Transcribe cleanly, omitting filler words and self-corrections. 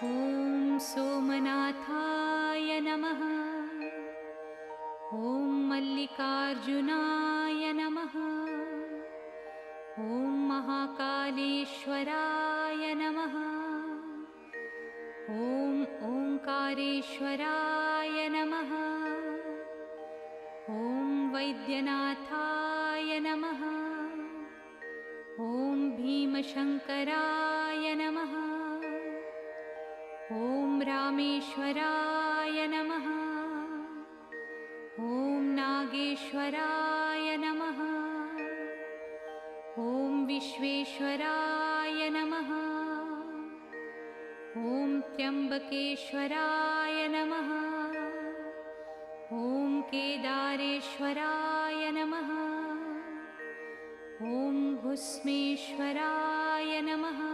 ॐ सोमनाथाय नमः। ॐ मल्लिकार्जुनाय नमः। ॐ महाकालेश्वराय नमः। ॐ ओंकारेश्वराय नमः। ॐ वैद्यनाथाय नमः। ॐ भीमशंकराय नमः। ॐ रामेश्वराय नमः। ॐ नागेश्वराय नमः। ॐ विश्वेश्वराय नमः। ॐ त्र्यंबकेश्वराय नमः। ॐ केदारेश्वराय नमः। ॐ घुस्मेश्वराय नमः।